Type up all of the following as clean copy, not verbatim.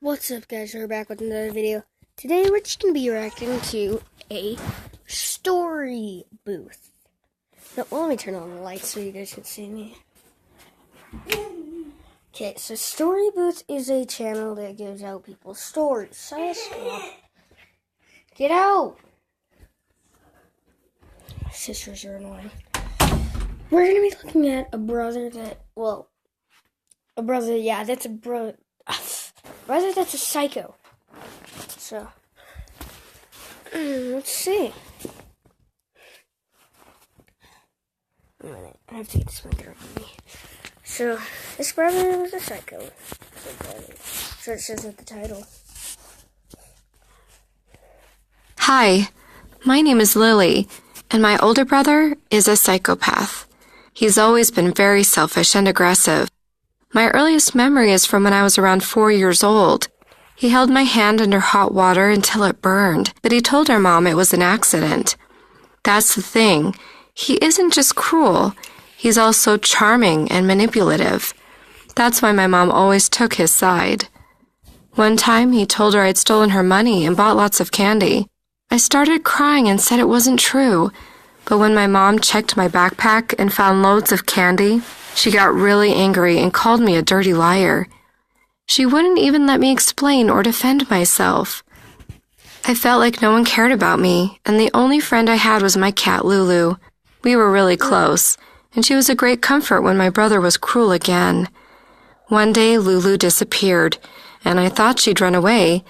What's up, guys? We're back with another video. Today we're just going to be reacting to a story booth. No, well, let me turn on the lights so you guys can see me. Okay, so Story Booth is a channel that gives out people's stories. So get out! My sisters are annoying. We're going to be looking at a brother that, that's a brother. Rather, that's a psycho. So, let's see. Wait a minute, I have to get this mic around me. So, this brother was a psycho. So it says at the title. Hi, my name is Lily, and my older brother is a psychopath. He's always been very selfish and aggressive. My earliest memory is from when I was around 4 years old. He held my hand under hot water until it burned, but he told our mom it was an accident. That's the thing. He isn't just cruel. He's also charming and manipulative. That's why my mom always took his side. One time, he told her I'd stolen her money and bought lots of candy. I started crying and said it wasn't true, but when my mom checked my backpack and found loads of candy, she got really angry and called me a dirty liar. She wouldn't even let me explain or defend myself. I felt like no one cared about me, and the only friend I had was my cat Lulu. We were really close, and she was a great comfort when my brother was cruel again. One day, Lulu disappeared, and I thought she'd run away.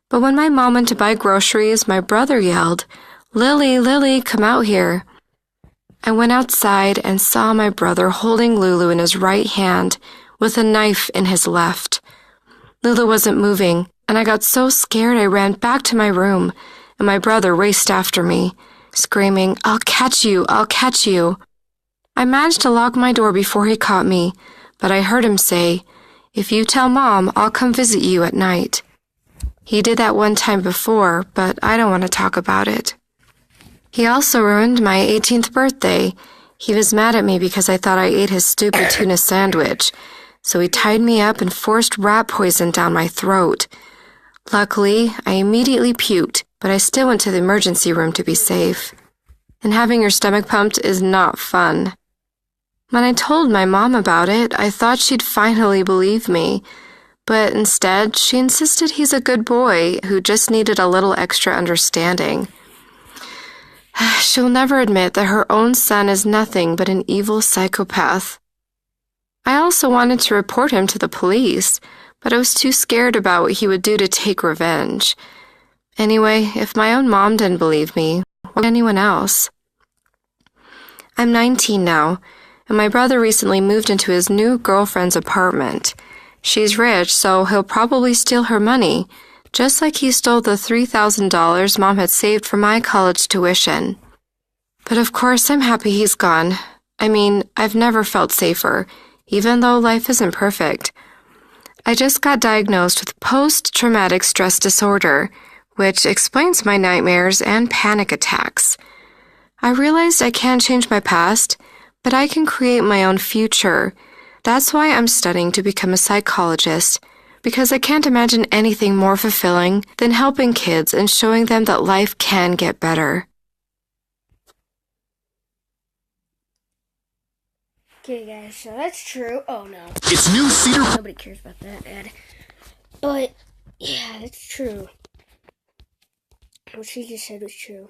But when my mom went to buy groceries, my brother yelled, "Lily, Lily, come out here." I went outside and saw my brother holding Lulu in his right hand with a knife in his left. Lulu wasn't moving, and I got so scared I ran back to my room, and my brother raced after me, screaming, "I'll catch you, I'll catch you." I managed to lock my door before he caught me, but I heard him say, "If you tell Mom, I'll come visit you at night." He did that one time before, but I don't want to talk about it. He also ruined my 18th birthday. He was mad at me because I thought I ate his stupid tuna sandwich, so he tied me up and forced rat poison down my throat. Luckily, I immediately puked, but I still went to the emergency room to be safe. And having your stomach pumped is not fun. When I told my mom about it, I thought she'd finally believe me, but instead, she insisted he's a good boy who just needed a little extra understanding. She'll never admit that her own son is nothing but an evil psychopath. I also wanted to report him to the police, but I was too scared about what he would do to take revenge. Anyway, if my own mom didn't believe me, what would anyone else? I'm 19 now, and my brother recently moved into his new girlfriend's apartment. She's rich, so he'll probably steal her money, just like he stole the $3,000 Mom had saved for my college tuition. But of course, I'm happy he's gone. I mean, I've never felt safer, even though life isn't perfect. I just got diagnosed with post-traumatic stress disorder, which explains my nightmares and panic attacks. I realized I can't change my past, but I can create my own future. That's why I'm studying to become a psychologist, because I can't imagine anything more fulfilling than helping kids and showing them that life can get better. Okay, guys, so that's true. Oh, no. It's new Cedar... Nobody cares about that ad. But, yeah, that's true. What she just said was true.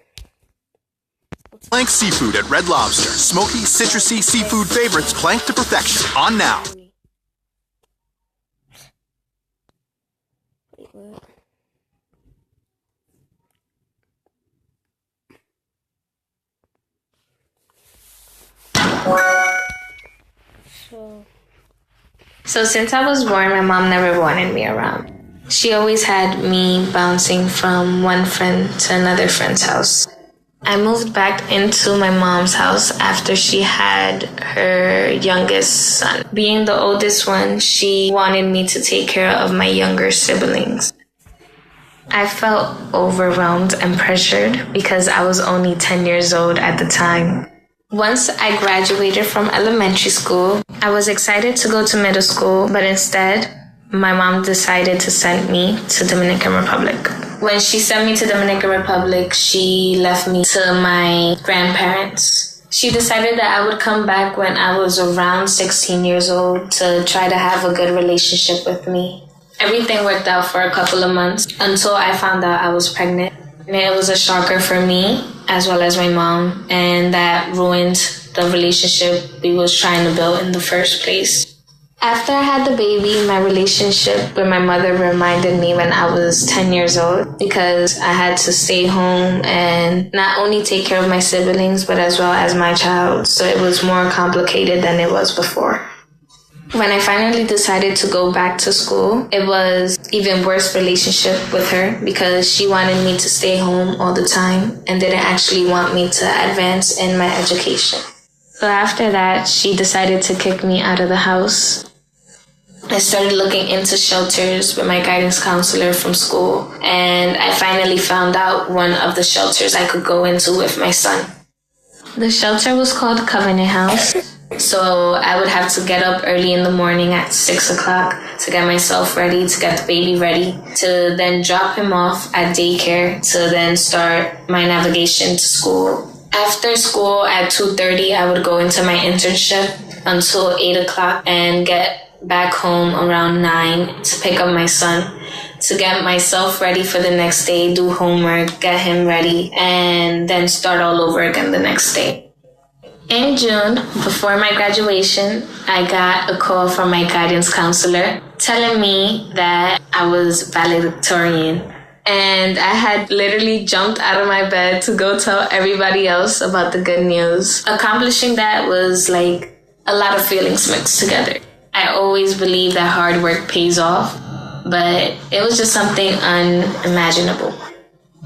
Plank Seafood at Red Lobster. Smoky, citrusy seafood favorites planked to perfection. On now. Wait, what? So since I was born, my mom never wanted me around. She always had me bouncing from one friend to another friend's house. I moved back into my mom's house after she had her youngest son. Being the oldest one, she wanted me to take care of my younger siblings. I felt overwhelmed and pressured because I was only 10 years old at the time. Once I graduated from elementary school, I was excited to go to middle school, but instead, my mom decided to send me to Dominican Republic. When she sent me to Dominican Republic, she left me to my grandparents. She decided that I would come back when I was around 16 years old to try to have a good relationship with me. Everything worked out for a couple of months until I found out I was pregnant. And it was a shocker for me as well as my mom, and that ruined the relationship we was trying to build in the first place. After I had the baby, my relationship with my mother reminded me when I was 10 years old, because I had to stay home and not only take care of my siblings, but as well as my child. So it was more complicated than it was before. When I finally decided to go back to school, it was even worse relationship with her, because she wanted me to stay home all the time and didn't actually want me to advance in my education. So after that, she decided to kick me out of the house. I started looking into shelters with my guidance counselor from school, and I finally found out one of the shelters I could go into with my son. The shelter was called Covenant House, so I would have to get up early in the morning at 6 o'clock to get myself ready, to get the baby ready, to then drop him off at daycare, to then start my navigation to school. After school at 2:30, I would go into my internship until 8 o'clock and get back home around 9 to pick up my son, to get myself ready for the next day, do homework, get him ready, and then start all over again the next day. In June, before my graduation, I got a call from my guidance counselor telling me that I was valedictorian. And I had literally jumped out of my bed to go tell everybody else about the good news. Accomplishing that was like a lot of feelings mixed together. I always believe that hard work pays off, but it was just something unimaginable.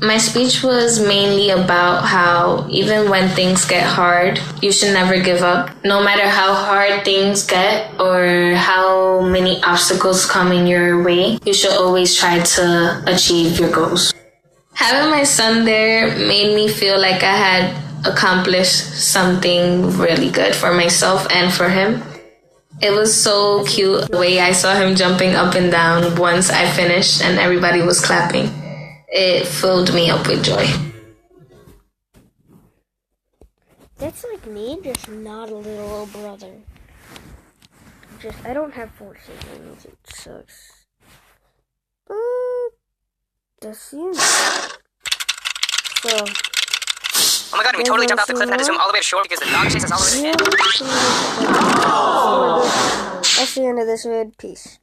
My speech was mainly about how even when things get hard, you should never give up. No matter how hard things get or how many obstacles come in your way, you should always try to achieve your goals. Having my son there made me feel like I had accomplished something really good for myself and for him. It was so cute the way I saw him jumping up and down once I finished and everybody was clapping. It filled me up with joy. That's like me, just not a little brother. I don't have 4 siblings. It sucks. But that's you. So. Oh my god, we totally jumped off the cliff and had to zoom all the way to shore because the dog chased us all the way to the end. That's the end of this vid. Peace.